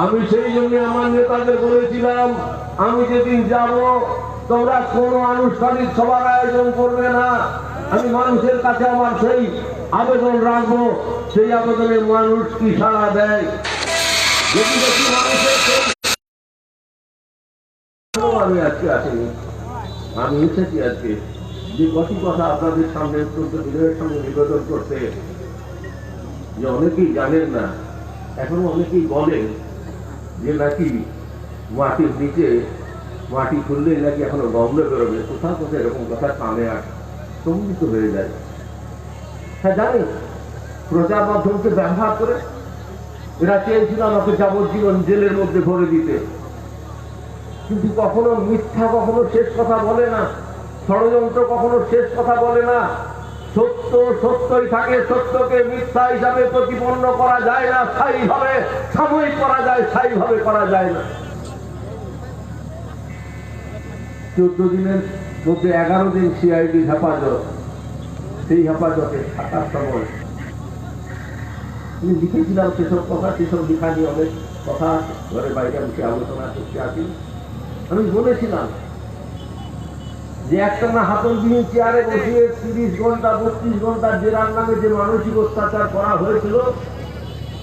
আমি সেই জন্য আমার নেতাদের বলেছিলাম, আমি যেদিন যাব তোমরা কোনো আনুষ্ঠানিক সভার আয়োজন করবে না। আমি মানুষের কাছে আমার সেই আবেদন রাখবো, সেই আবেদনে মানুষ কি সাড়া দেয়। যদি দেখি মানুষের আমি আজকে আসিনি, আমি এসেছি আজকে যে কটি কথা আপনাদের সামনে অত্যন্ত বিনয়ের সঙ্গে নিবেদন করতে। যে অনেকেই জানেন না, এখনো অনেকেই বলেন যে নাকি মাটির নিচে মাটি খুললেই নাকি এখনো গন্ধ বেরোবে। কোথাও কোথাও এরকম কথা কানে আসে, স্তম্ভিত হয়ে যায়। হ্যাঁ জানি, প্রচার মাধ্যমকে ব্যবহার করে এরা চেয়েছিল আমাকে যাবজ্জীবন জেলের মধ্যে ভরে দিতে, কিন্তু কখনো মিথ্যা কখনো শেষ কথা বলে না, ষড়যন্ত্র কখনো শেষ কথা বলে না। সত্য সত্যই থাকে, সত্যকে মিথ্যা হিসাবে প্রতিপন্ন করা যায় না, স্থায়ীভাবে সাময়িক করা যায়, স্থায়ীভাবে করা যায় না। 14 দিনের মধ্যে 11 দিন সিআইডি হেফাজত, সেই হেফাজতে থাকার সময় লিখেছিলাম সেসব কথা, সেসব লেখা নিয়ে অনেক কথা ঘরে বাইরে আমি আলোচনা করতে আসি। আমি বলেছিলাম যে একটানা হাতলবিহীন চেয়ারে বসিয়ে 30 ঘন্টা 32 ঘন্টা জেরার নামে যে মানসিক অত্যাচার করা হয়েছিল,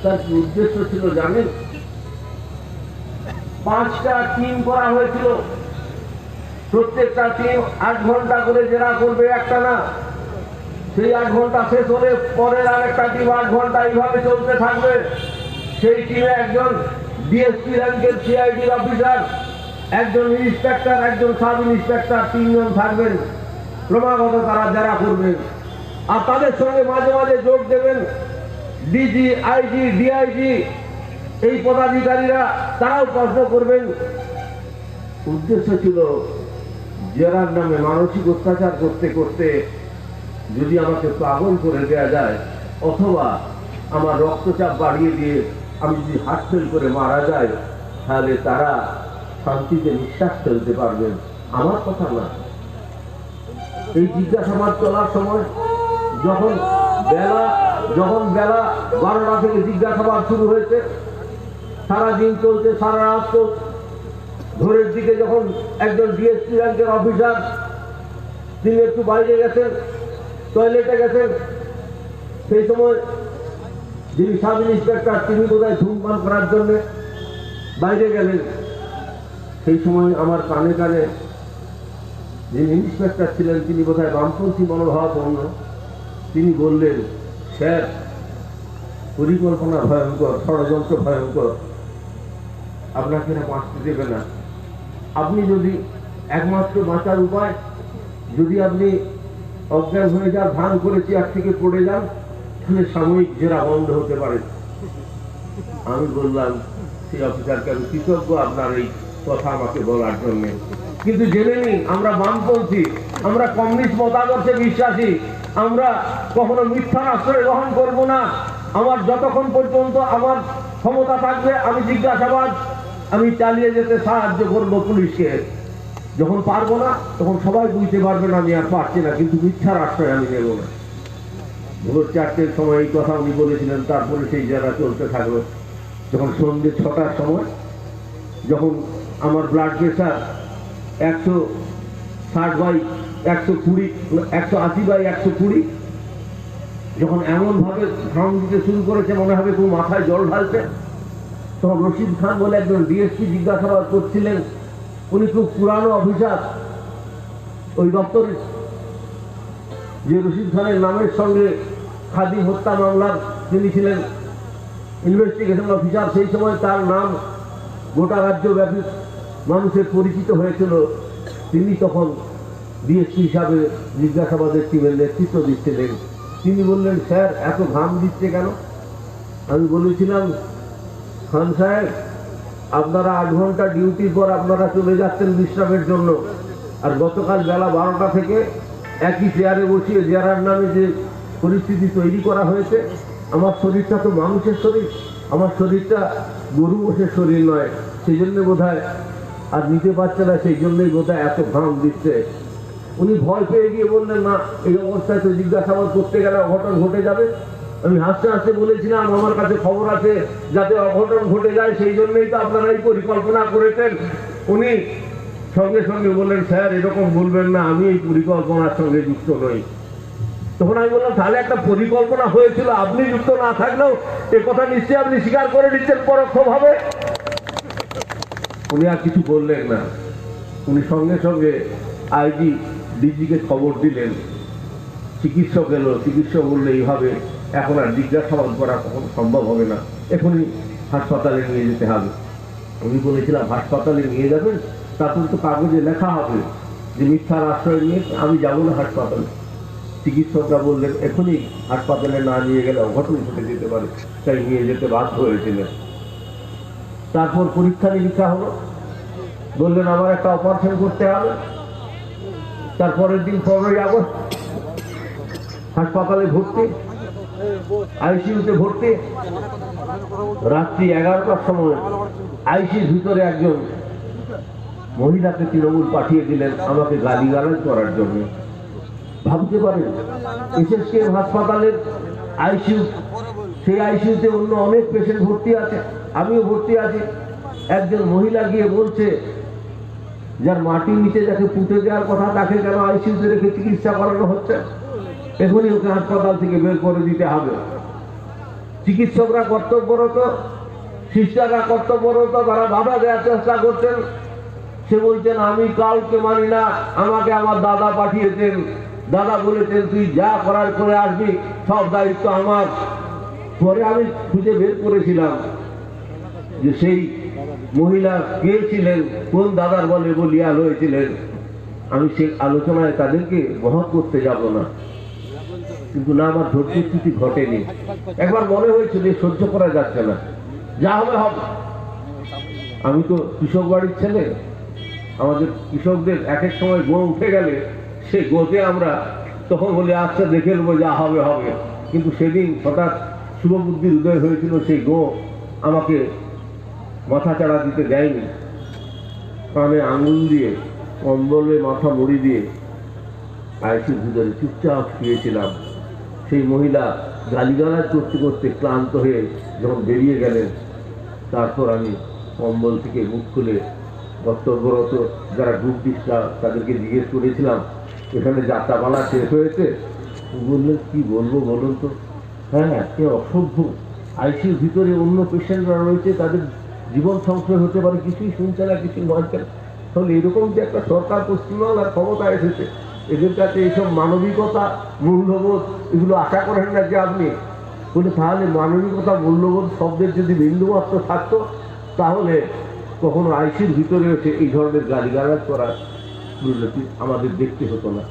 তার কি উদ্দেশ্য ছিল জানেন? 5টা টিম করা হয়েছিল, প্রত্যেকটা টিম 8 ঘন্টা করে জেরা করবে একটানা। সেই 8 ঘন্টা শেষ হলে পরের আরেকটা টিম 8 ঘন্টা এইভাবে চলতে থাকবে। সেই টিমে একজন ডিএসপি র্যাঙ্কের সিআইডি অফিসার, একজন ইন্সপেক্টর, একজন সাব ইন্সপেক্টর, 3 জন থাকবেন। ক্রমাগত তারা জেরা করবেন, আর তাদের সঙ্গে মাঝে মাঝে যোগ দেবেন ডিজি, আইজি, ডিআইজি, এই পদাধিকারীরা, তারাও প্রশ্ন করবেন। উদ্দেশ্য ছিল জেরার নামে মানসিক অত্যাচার করতে করতে যদি আমাকে পাগল করে দেওয়া যায়, অথবা আমার রক্তচাপ বাড়িয়ে দিয়ে আমি যদি হার্ট ফেল করে মারা যাই, তাহলে তারা শান্তিতে নিঃশ্বাস ফেলতে পারবেন। আমার কথা না। এই জিজ্ঞাসাবাদ চলার সময় যখন বেলা 12টা থেকে জিজ্ঞাসাবাদ শুরু হয়েছে, সারাদিন চলছে, সারা রাত চলছে। ভোরের দিকে যখন একজন ডিএসপি র্যাঙ্কের অফিসার, তিনি একটু বাইরে গেছেন, টয়লেটে গেছেন, সেই সময় যিনি সাব ইন্সপেক্টর, তিনি বোধহয় ধূমপান করার জন্য বাইরে গেলেন। সেই সময় আমার কানে কানে যিনি ইন্সপেক্টর ছিলেন, তিনি বোধহয় বামপন্থী মনোভাবাপন্ন, তিনি বললেন, স্যার, পরিকল্পনা ভয়ঙ্কর, ষড়যন্ত্র ভয়ঙ্কর, আপনাকে এরা বাঁচতে দেবে না। আপনি যদি একমাত্র বাঁচার উপায়, যদি আপনি অজ্ঞান হয়ে যান, ভান করে চেয়ার থেকে পড়ে যান, তাহলে সাময়িক জেরা বন্ধ হতে পারে। আমি বললাম, সেই অফিসারকে আমি কৃতজ্ঞ আপনার এই কথা আমাকে বলার জন্য, কিন্তু জেনে নিন আমরা বামপন্থী, আমরা কমিউনিস্ট মতাদর্শে বিশ্বাসী, আমরা কখনো মিথ্যার আশ্রয় গ্রহণ করব না। আমার যতক্ষণ পর্যন্ত আমার ক্ষমতা থাকবে, আমি জিজ্ঞাসাবাদ আমি চালিয়ে যেতে সাহায্য করব পুলিশকে। যখন পারবো না, তখন সবাই বুঝতে পারবেন আমি আর পারছি না, কিন্তু মিথ্যার আশ্রয় আমি নেব না। ভোর 4টের সময় এই কথা উনি বলেছিলেন, তারপরে সেই জায়গা চলতে থাকলো। যখন সন্ধ্যে 6টার সময়, যখন আমার ব্লাড প্রেশার 160/120, 180/120, যখন এমনভাবে ঘাম দিতে শুরু করেছে মনে হবে খুব মাথায় জল ঢালছে, তখন রশিদ খান বলে একজন ডিএসপি জিজ্ঞাসাবাদ করছিলেন। উনি খুব পুরানো অফিসার ওই দপ্তরে, যে রশিদ খানের নামের সঙ্গে খাদিম হত্যা মামলার তিনি ছিলেন ইনভেস্টিগেশন অফিসার। সেই সময় তার নাম গোটা রাজ্যব্যাপী মানুষের পরিচিত হয়েছিল। তিনি তখন ডিএসপি হিসাবে জিজ্ঞাসাবাদের টিমের নেতৃত্ব দিচ্ছিলেন। তিনি বললেন, স্যার, এত ঘাম দিচ্ছে কেন? আমি বলেছিলাম, খান সাহেব, আপনারা 8 ঘন্টা ডিউটির পর আপনারা চলে যাচ্ছেন বিশ্রামের জন্য, আর গতকাল বেলা 12টা থেকে একই চেয়ারে বসিয়ে জেরার নামে যে পরিস্থিতি তৈরি করা হয়েছে, আমার শরীরটা তো মানুষের শরীর, আমার শরীরটা গরু মোষের শরীর নয়, সেই জন্য বোধহয় আর নিতে পারছে না, সেই জন্যই বোধহয় এত ঘাম দিচ্ছে। উনি ভয় পেয়ে গিয়ে বললেন, না, এই অবস্থায় তো জিজ্ঞাসাবাদ করতে গেলে অঘটন ঘটে যাবে, আমি হাসতে হাসতে বলেছিলাম আমার কাছে খবর আছে যাতে অঘটন ঘটে যায়, সেই জন্যই তো আপনারা এই পরিকল্পনা করেছেন। উনি সঙ্গে সঙ্গে বললেন, স্যার এরকম বলবেন না, আমি এই পরিকল্পনার সঙ্গে যুক্ত নই। তখন আমি বললাম, তাহলে একটা পরিকল্পনা হয়েছিল, আপনি যুক্ত না থাকলেও এ কথা নিশ্চয়ই আপনি স্বীকার করে নিচ্ছেন পরোক্ষভাবে। উনি আর কিছু বললেন না। উনি সঙ্গে সঙ্গে আইজি ডিজিকে খবর দিলেন। চিকিৎসক এলো, চিকিৎসক বললে এইভাবে এখন আর জিজ্ঞাসাবাদ করা কখনো সম্ভব হবে না, এখনই হাসপাতালে নিয়ে যেতে হবে। আমি বলেছিলাম, হাসপাতালে নিয়ে যাবেন, তারপর তো কাগজে লেখা হবে যে মিথ্যার আশ্রয় নিয়ে আমি যাবো না হাসপাতালে। চিকিৎসকরা বললেন, এখনই হাসপাতালে না নিয়ে গেলে অঘটন ঘটে যেতে পারে, তাই নিয়ে যেতে বাধ্য হয়েছিলেন। তারপর পরীক্ষা নিরীক্ষা হলো, বললেন আমার একটা অপারেশন করতে হবে। তারপরের দিন 15ই আগস্ট হাসপাতালে ভর্তি, আইসিইউতে ভর্তি। রাত্রি 11টার সময় আইসিইউর ভিতরে একজন মহিলাকে তৃণমূল পাঠিয়ে দিলেন আমাকে গালিগালাজ করার জন্য। ভাবতে পারেন, এসএসকেএম হাসপাতালের আইসিইউ, সেই আইসিইউতে অন্য অনেক পেশেন্ট ভর্তি আছে, আমিও ভর্তি আছি। একজন মহিলা গিয়ে বলছে, যার মাটির নিচে যাকে পুঁতে দেওয়ার কথা তাকে কেন আইসিইউতে রেখে চিকিৎসা করানো হচ্ছে, এখনই ওকে হাসপাতাল থেকে বের করে দিতে হবে। চিকিৎসকরা কর্তব্যরত, সিস্টাররা কর্তব্যরত, তারা বাধা দেওয়ার চেষ্টা করছেন। সে বলছেন, আমি কাউকে মানি না, আমাকে আমার দাদা পাঠিয়েছেন, দাদা বলেছেন তুই যা করার করে আসবি, সব দায়িত্ব আমার। পরে আমি খুঁজে বের করেছিলাম যে সেই মহিলা কে ছিলেন, কোন দাদার বলে বলিয়াল হয়েছিলেন। আমি সেই আলোচনায় তাদেরকে বহন করতে যাব না, কিন্তু না, আমার ধৈর্যচ্যুতি ঘটেনি। একবার মনে হয়েছিল সহ্য করা যাচ্ছে না, যা হবে হবে। আমি তো কৃষক বাড়ির ছেলে, আমাদের কৃষকদের এক এক সময় গো উঠে গেলে সেই গোতে আমরা তখন বলি আচ্ছা দেখে নেবো, যা হবে হবে। কিন্তু সেদিন হঠাৎ শুভবুদ্ধির উদয় হয়েছিল, সেই গো আমাকে মাথা চাড়া দিতে দেয়নি। কানে আঙুল দিয়ে কম্বলে মাথা মুড়ি দিয়ে আইসির ভিতরে চুপচাপ শুয়েছিলাম। সেই মহিলা গালিগালাজ করতে করতে ক্লান্ত হয়ে যখন বেরিয়ে গেলেন, তারপর আমি কম্বল থেকে মুখ খুলে কর্তব্যরত যারা গ্রুপ ডিস্টার তাদেরকে জিজ্ঞেস করেছিলাম, এখানে যাত্রাপালা শেষ হয়েছে? বললেন, কি বলবো বলুন তো, হ্যাঁ কে অসভ্য, আইসিইউর ভিতরে অন্য পেশেন্টরা রয়েছে, তাদের জীবন সংশয় হতে পারে, কিছুই শুনছে না, কিছু নয়। তাহলে এরকম যে একটা সরকার পশ্চিমবাংলার ক্ষমতা এসেছে, এদের কাছে এইসব মানবিকতা, মূল্যবোধ এগুলো আশা করেন না যে আপনি বলে, তাহলে মানবিকতা, মূল্যবোধ শব্দের যদি বিন্দুমাত্র থাকতো, তাহলে কখনো আইসির ভিতরে এসে এই ধরনের গালিগালাজ করার পরিণতি আমাদের দেখতে হতো না।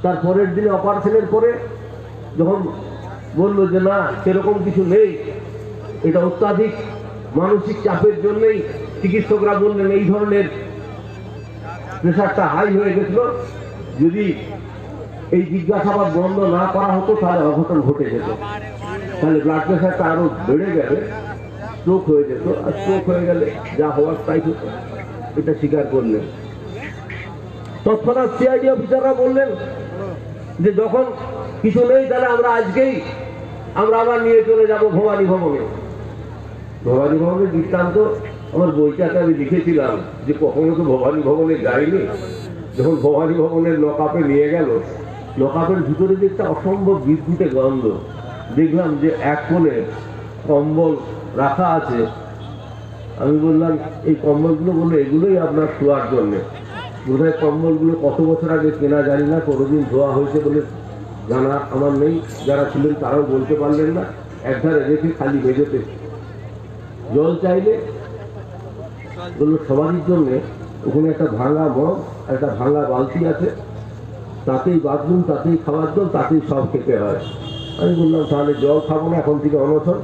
তার পরের দিনে অপারেশনের পরে যখন বললো যে না সেরকম কিছু নেই, এটা অত্যাধিক মানসিক চাপের জন্যই, চিকিৎসকরা বললেন এই ধরনের প্রেশারটা হাই হয়ে গেছিল, যদি এই জিজ্ঞাসাবাদ বন্ধ না করা হতো তাহলে অঘটন ঘটে যেত, তাহলে ব্লাড প্রেশারটা আরো বেড়ে গেলে স্ট্রোক হয়ে যেত, আর স্ট্রোক হয়ে গেলে যা হওয়ার তাই হতো। এটা স্বীকার করলেন। তৎক্ষণাৎ সিআইডি অফিসাররা বললেন যে যখন কিছু নেই তাহলে আমরা আজকেই আমরা আবার নিয়ে চলে যাব ভবানী ভবনে। ভবানী ভবনের দৃষ্টান্ত আমার বইটাতে আমি লিখেছিলাম যে কখনো তো ভবানী ভবনে যাইনি। যখন ভবানী ভবনের লকআপে নিয়ে গেল, লকআপের ভিতরে যে একটা অসম্ভব বিদ্যুতে গন্ধ, দেখলাম যে এক কোণে কম্বল রাখা আছে। আমি বললাম এই কম্বলগুলো, বললো এগুলোই আপনার শোয়ার জন্যে। বোধহয় কম্বলগুলো কত বছর আগে কেনা জানি না, কোনোদিন ধোয়া হয়েছে বলে জানা আমার নেই, যারা ছিলেন তারাও বলতে পারলেন না। একধারে রেখে খালি মেঝেতে জল চাইলে বললো সবারই জন্যে ওখানে একটা ভাঙা মগ, একটা ভাঙা বালতি আছে, তাতেই বাথরুম, তাতেই খাবার জল, তাতেই সব খেতে হয়। আমি বললাম তাহলে জল খাবো না, এখন থেকে অনশন।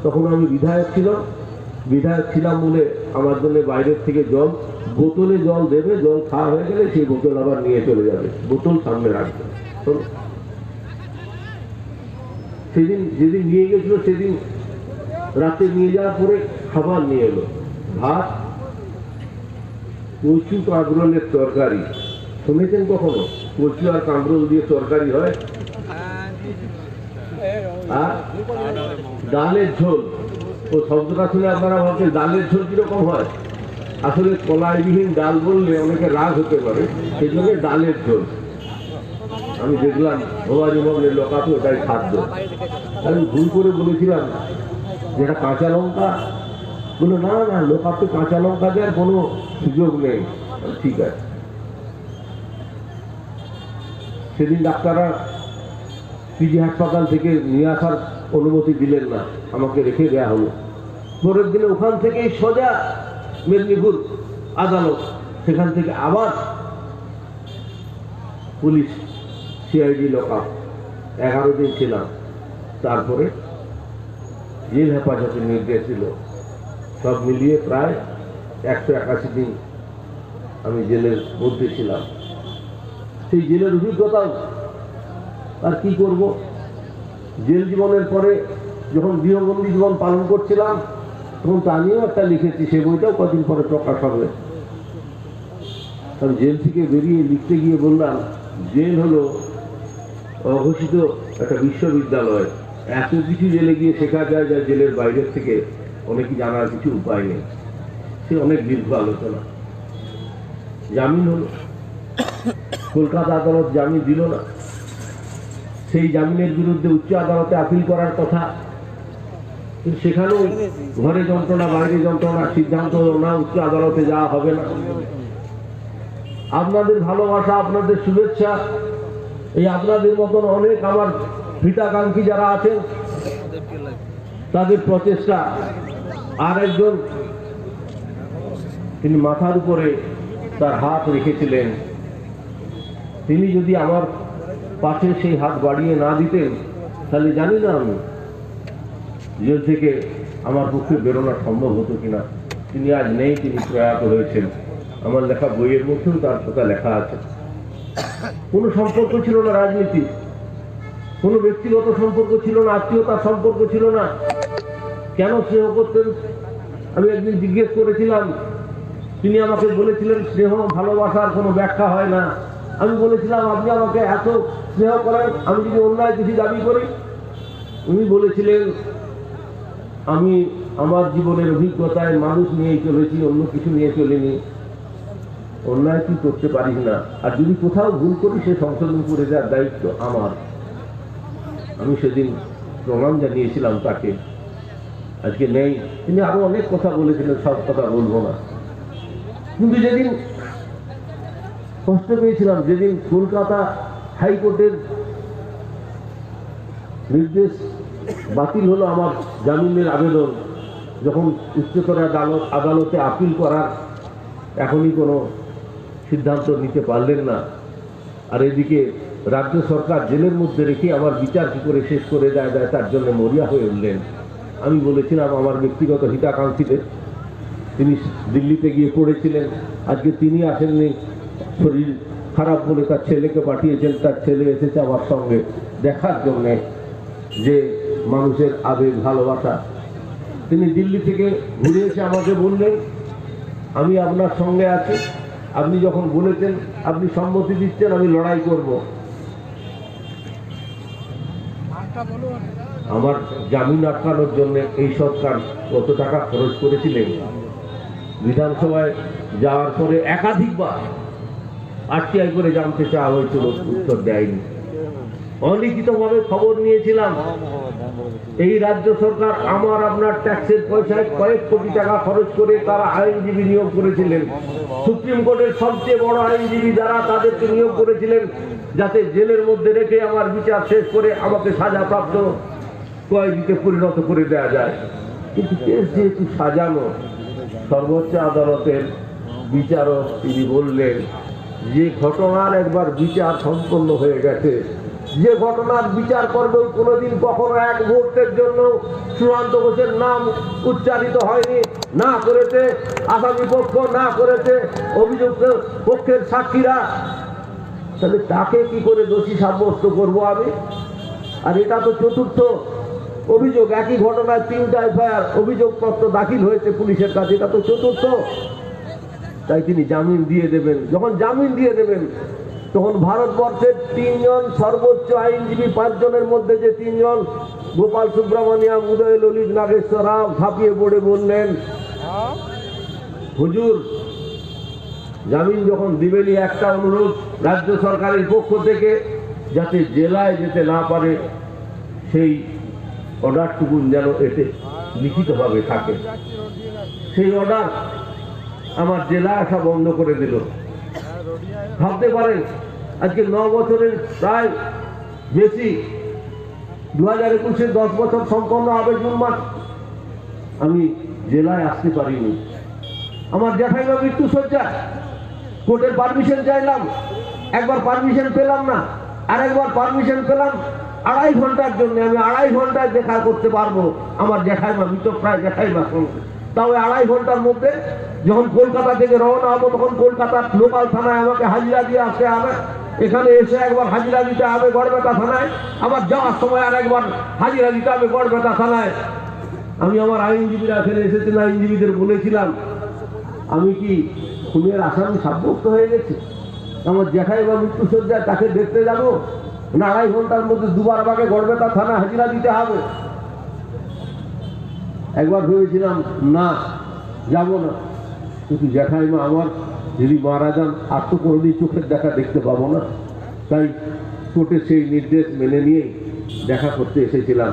তখন আমি বিধায়ক ছিলাম বলে আমার জন্য বাইরের থেকে জল, বোতলে জল দেবে, জল খাওয়া হয়ে গেলে সেই বোতল আবার নিয়ে চলে যাবে, বোতল সামনে রাখবে। সেদিন যেদিন নিয়ে গেছিল সেদিন রাতে নিয়ে যাওয়ার পরে খাবার নিয়ে এলো, ভাত, কচু কাঁকরোলের তরকারি। শুনেছেন কখনো কচু আর কাঁকরোল দিয়ে তরকারি হয়? ডালের ঝোল, ও শব্দটা শুনে আপনারা ভাবছেন ডালের ঝোল কিরকম হয়। আসলে কলাইবিহীন ডাল বললে অনেকে রাগ হতে পারে, সেই জন্য ডালের ঝোল। আমি দেখলাম ভবানী ভবনের লোকাতে ওটাই খাদ্য। আমি ভুল করে বলেছিলাম যেটা কাঁচা লঙ্কা, বলে না না লোকাতে কাঁচা লঙ্কা দেওয়ার কোনো সুযোগ নেই। ঠিক আছে। সেদিন ডাক্তাররা পিজি হাসপাতাল থেকে নিয়ে আসার অনুমতি দিলেন না, আমাকে রেখে দেওয়া হলো। পরের দিনে ওখান থেকেই সোজা মেদিনীপুর আদালত, সেখান থেকে আবার পুলিশ সিআইডি লকআপ, 11 দিন ছিলাম। তারপরে জেল হেফাজতের নির্দেশ ছিল। সব মিলিয়ে প্রায় 181 দিন আমি জেলের মধ্যে ছিলাম। সেই জেলের অভিজ্ঞতাও আর কি করব। জেল জীবনের পরে যখন গৃহবন্দী জীবন পালন করছিলাম, তখন তা নিয়েও একটা লিখেছি, সেই বইটাও কদিন পরে প্রকাশ হবে। আমি জেল থেকে বেরিয়ে লিখতে গিয়ে বললাম, জেল হলো অঘোষিত একটা বিশ্ববিদ্যালয়। এত কিছু জেলে গিয়ে শেখা যায় যা জেলের বাইরের থেকে অনেকে জানার কিছু উপায় নেই। সে অনেক দীর্ঘ আলোচনা। জামিন হলো, কলকাতা আদালত জামিন দিল না। সেই জামিনের বিরুদ্ধে উচ্চ আদালতে আপিল করার কথা, কিন্তু সেখানেও ঘরে যন্ত্রণা বাইরে যন্ত্রণা, সিদ্ধান্ত না উচ্চ আদালতে যাওয়া হবে না। আপনাদের ভালোবাসা, আপনাদের শুভেচ্ছা, এই আপনাদের মতন অনেক আমার হিতাকাঙ্ক্ষী যারা আছেন তাদের প্রচেষ্টা। আর একজন তিনি মাথার উপরে তার হাত রেখেছিলেন, তিনি যদি আমার পাশে সেই হাত বাড়িয়ে না দিতেন তাহলে জানি না আমি জেল থেকে আমার পক্ষে বেরোনো সম্ভব হতো কিনা। তিনি আজ নেই, তিনি প্রয়াত হয়েছেন। আমার লেখা বইয়ের মধ্যেও তার কথা লেখা আছে। কোনো সম্পর্ক ছিল না রাজনীতি, কোনো ব্যক্তিগত সম্পর্ক ছিল না, আত্মীয়তার সম্পর্ক ছিল না। কেন স্নেহ করতেন আমি একদিন জিজ্ঞেস করেছিলাম। তিনি আমাকে বলেছিলেন, স্নেহ ভালোবাসার কোনো ব্যাখ্যা হয় না। আমি বলেছিলাম, আপনি আমাকে এত স্নেহ করেন, আমি যদি অন্যায় কিছু দাবি করি? উনি বলেছিলেন, আমি আমার জীবনের অভিজ্ঞতায় মানুষ নিয়েই চলেছি, অন্য কিছু নিয়ে চলিনি। অন্যায় কি করতে পারিস না, আর যদি কোথাও ভুল করি সে সংশোধন করে দেওয়ার দায়িত্ব আমার। আমি সেদিন প্রমাণ জানিয়েছিলাম তাকে। আজকে নেই। তিনি আরো অনেক কথা বলেছিলেন, সব কথা বলবো না। কিন্তু যেদিন কষ্ট পেয়েছিলাম, যেদিন কলকাতা হাইকোর্টের নির্দেশ বাতিল হলো আমার জামিনের আবেদন, যখন উচ্চতর আদালতে আপিল করার এখনই কোনো সিদ্ধান্ত নিতে পারলেন না, আর এদিকে রাজ্য সরকার জেলের মধ্যে রেখে আমার বিচার কি করে শেষ করে দেয় তার জন্য মরিয়া হয়ে উঠলেন। আমি বলেছিলাম আমার ব্যক্তিগত হিতাকাঙ্ক্ষীদের, তিনি দিল্লিতে গিয়ে পড়েছিলেন, আজকে তিনি আসেননি, শরীর খারাপ বলে তার ছেলেকে পাঠিয়েছেন। তার ছেলে এসেছে আমার সঙ্গে দেখার জন্যে যে মানুষের আবেগ ভালোবাসা। তিনি দিল্লি থেকে ঘুরে এসে আমাকে বললেন, আমি আপনার সঙ্গে আছি, আপনি যখন বলেছেন, আপনি সম্মতি দিচ্ছেন, আমি লড়াই করব। আমার জামিন আটকানোর জন্য এই সরকার কত টাকা খরচ করেছিলেন। বিধানসভায় যাওয়ার পরে একাধিকবার আরটিআই করে জানতে চাওয়া হয়েছিল, উত্তর দেয়নি। অলিখিতভাবে খবর নিয়েছিলাম। এই রাজ্য সরকার আমার আপনার ট্যাক্সের পয়সায় কয়েক কোটি টাকা খরচ করে তারা আইনজীবী নিয়োগ করেছিলেন। সুপ্রিম কোর্টের সবচেয়ে বড় আইনজীবী যারা, তাদেরকে নিয়োগ করেছিলেন যাতে জেলের মধ্যে রেখে আমার বিচার শেষ করে আমাকে সাজাপ্রাপ্ত কয়েদিতে পরিণত করে দেওয়া যায়। কিন্তু কেস যেহেতু সাজানো, সর্বোচ্চ আদালতের বিচারক তিনি বললেন, যে ঘটনার একবার বিচার সম্পন্ন হয়ে গেছে, যে ঘটনার বিচার করবেও কোনোদিন কখনো এক মুহূর্তের জন্য সুশান্ত ঘোষের নাম উচ্চারিত হয়নি, না করেছে আসামি পক্ষ, না করেছে অভিযুক্ত পক্ষের সাক্ষীরা, তাহলে তাকে কি করে দোষী সাব্যস্ত করবো আমি? আর এটা তো চতুর্থ অভিযোগ, একই ঘটনায় 3টা এফআইআর অভিযোগপত্র দাখিল হয়েছে পুলিশের কাছে, এটা তো চতুর্থ। তাই তিনি জামিন দিয়ে দেবেন। যখন জামিন দিয়ে দেবেন তখন ভারতবর্ষের 3 জন সর্বোচ্চ আইনজীবী, 5 জনের মধ্যে যে 3 জন, গোপাল সুব্রমণিয়াম, উদয় ললিত, নাগেশ্বর রাও, ঝাঁপিয়ে পড়ে বললেন, হুজুর জামিন যখন দিবেনই একটা অনুরোধ রাজ্য সরকারের পক্ষ থেকে, যাতে জেলায় যেতে না পারে সেই অর্ডারটুকু যেন এতে লিখিতভাবে থাকে। সেই অর্ডার আমার জেলায় আসা বন্ধ করে দিল। ভাবতে পারেন আজকে 9 বছরের প্রায় বেশি, 2021-এ 10 বছর সম্পন্ন হবে জুন মাস, আমি জেলায় আসতে পারিনি। আমার জ্যাঠাইমা মৃত্যু শয্যা, কোর্টের পারমিশন চাইলাম, একবার পারমিশন পেলাম না, আর একবার পারমিশন পেলাম 2.5 ঘন্টার জন্য। আমি 2.5 ঘন্টায় দেখা করতে পারবো আমার জ্যাঠাইমা, মৃতপ্রায় জ্যাঠাইমার সঙ্গে। তাও 2.5 ঘন্টার মধ্যে যখন কলকাতা থেকে রওনা হবো, তখন কলকাতার লোকাল থানায় আমাকে হাজিরা দিয়ে আসতে হবে, এখানে এসে একবার হাজিরা দিতে হবে গড়বেতা থানায়, আবার যাওয়ার সময় আর একবার হাজিরা দিতে হবে গড়বেতা থানায়। আমি আমার আইনজীবীরা এখানে এসেছিলাম, আইনজীবীদের বলেছিলাম, আমি কি খুনের আসামি সাব্যস্ত হয়ে গেছে? আমার জ্যাঠাইমা মৃত্যু শয্যায়, তাকে দেখতে যাবো না 2.5 ঘন্টার মধ্যে দুবার আমাকে গড়বেতা থানা হাজিরা দিতে হবে? একবার ভেবেছিলাম না, যাব না, কিন্তু জ্যাঠাইমা আমার যদি মারা যান আর তো কোনোদিন চোখের দেখা দেখতে পাবো না, তাই কোর্টে সেই নির্দেশ মেনে নিয়ে দেখা করতে এসেছিলাম।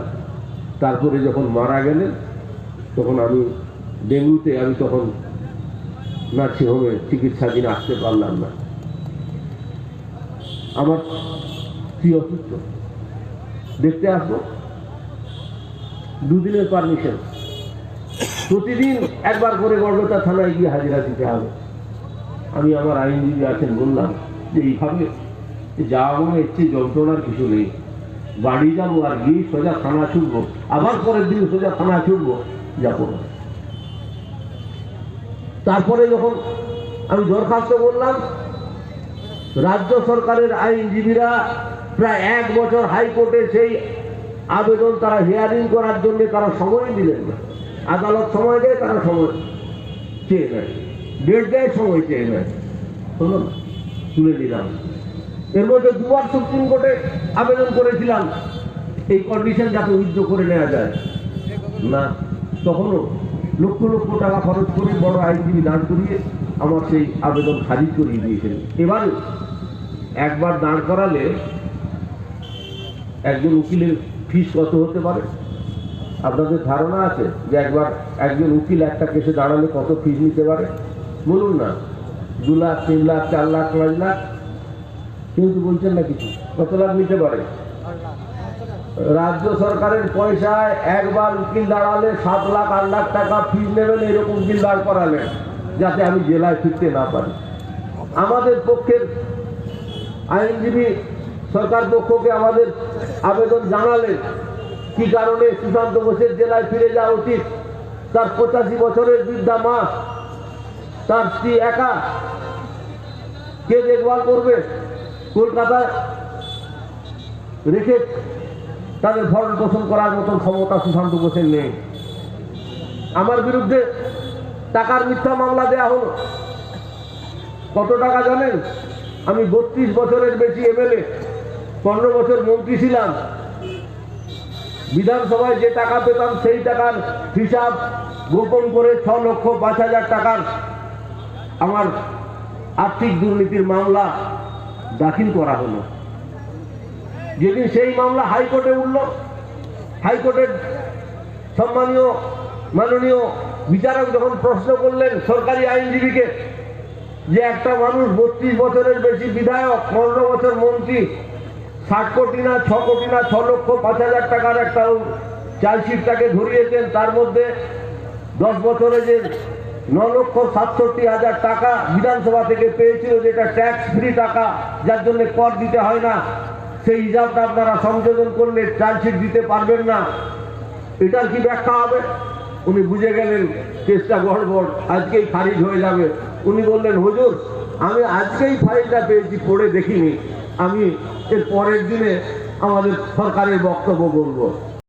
তারপরে যখন মারা গেলেন, তখন আমি ডেঙ্গুতে, আমি তখন নার্সিংহোমে চিকিৎসাধীন, আসতে পারলাম না। আমার কি অসুস্থ, দেখতে আসবো, 2 দিনের পারমিশন, প্রতিদিন একবার করে গড়বেতা থানায় গিয়ে হাজিরা দিতে হবে। আমি আমার আইনজীবী আছেন বললাম যে এইভাবে যাওয়া মানে এর চেয়ে যন্ত্রণার কিছু নেই, বাড়ি যাবো আর গিয়ে সোজা থানা ছুটবো, আবার পরের দিন সোজা থানা ছুটবো, যাবো না। তারপরে যখন আমি দরখাস্ত করলাম, রাজ্য সরকারের আইনজীবীরা প্রায় 1 বছর হাইকোর্টে সেই আবেদন তারা হিয়ারিং করার জন্য তারা সময় দিলেন না। আদালত সময় দেয়, তারা সময় চেয়ে নেয়, ডেট দেয়, সময় চেয়ে নেয়, হলো না, তুলে নিলাম। এর মধ্যে 2 বার সুপ্রিম কোর্টে আবেদন করেছিলাম এই কন্ডিশন যাতে উইথড্র করে নেওয়া যায় না, তখনও লক্ষ লক্ষ টাকা খরচ করে বড় আইনজীবী দাঁড় করিয়ে আমার সেই আবেদন খারিজ করিয়ে দিয়েছিলেন। এবারে একবার দাঁড় করালে একজন উকিলের ফিস কত হতে পারে? আপনাদের ধারণা আছে যে একজন উকিল একটা কেসে দাঁড়ালে কত ফিস নিতে পারে? বলুন না, 2 লাখ, 3 লাখ, 4 লাখ, 5 লাখ, কিন্তু বলছেন না কিছু। কত লাখ নিতে পারে? রাজ্য সরকারের পয়সায় একবার উকিল দাঁড়ালে 7 লাখ, 8 লাখ টাকা ফিস নেবেন, এরকম উকিল দাঁড় করালেন যাতে আমি জেলায় ফিরতে না পারি। আমাদের পক্ষের আইনজীবী সরকার পক্ষকে আমাদের আবেদন জানালেন কি কারণে সুশান্ত ঘোষের জেলায় ফিরে যাওয়া উচিত। তার 85 বছরের বৃদ্ধা মা, তার স্ত্রী একা, কে দেখভাল করবে? কলকাতায় রেখে তাদের ভরণ পোষণ করার মতন ক্ষমতা সুশান্ত ঘোষের নেই। আমার বিরুদ্ধে টাকার মিথ্যা মামলা দেয়া হলো। কত টাকা জানেন? আমি 32 বছরের বেশি এমএলএ, 15 বছর মন্ত্রী ছিলাম, বিধানসভায় যে টাকা পেতাম সেই টাকার হিসাব গোপন করে 6,05,000 টাকার আমার আর্থিক দুর্নীতির মামলা দাখিল করা হলো। যেদিন সেই মামলা হাইকোর্টে উঠল, হাইকোর্টের সম্মানীয় মাননীয় বিচারক যখন প্রশ্ন করলেন সরকারি আইনজীবীকে যে একটা মানুষ 32 বছরের বেশি বিধায়ক, 15 বছর মন্ত্রী, 60 কোটি না 6 কোটি না 6,05,000 টাকার একটা চার্জশিট তাকে ধরিয়েছেন, তার মধ্যে 10 বছরে যে 9,67,000 টাকা বিধানসভা থেকে পেয়েছিল, যেটা ট্যাক্স ফ্রি টাকা, যার জন্য কর দিতে হয় না, সেই হিসাবটা আপনারা সংশোধন করলে চার্জশিট দিতে পারবেন না। এটার কি ব্যাখ্যা হবে? উনি বুঝে গেলেন কেসটা গড়বড়, আজকেই খারিজ হয়ে যাবে। উনি বললেন, হুজুর আমি আজকেই ফাইলটা পেয়েছি, পড়ে দেখিনি, আমি এর পরের দিনে আমাদের সরকারের বক্তব্য বলবো।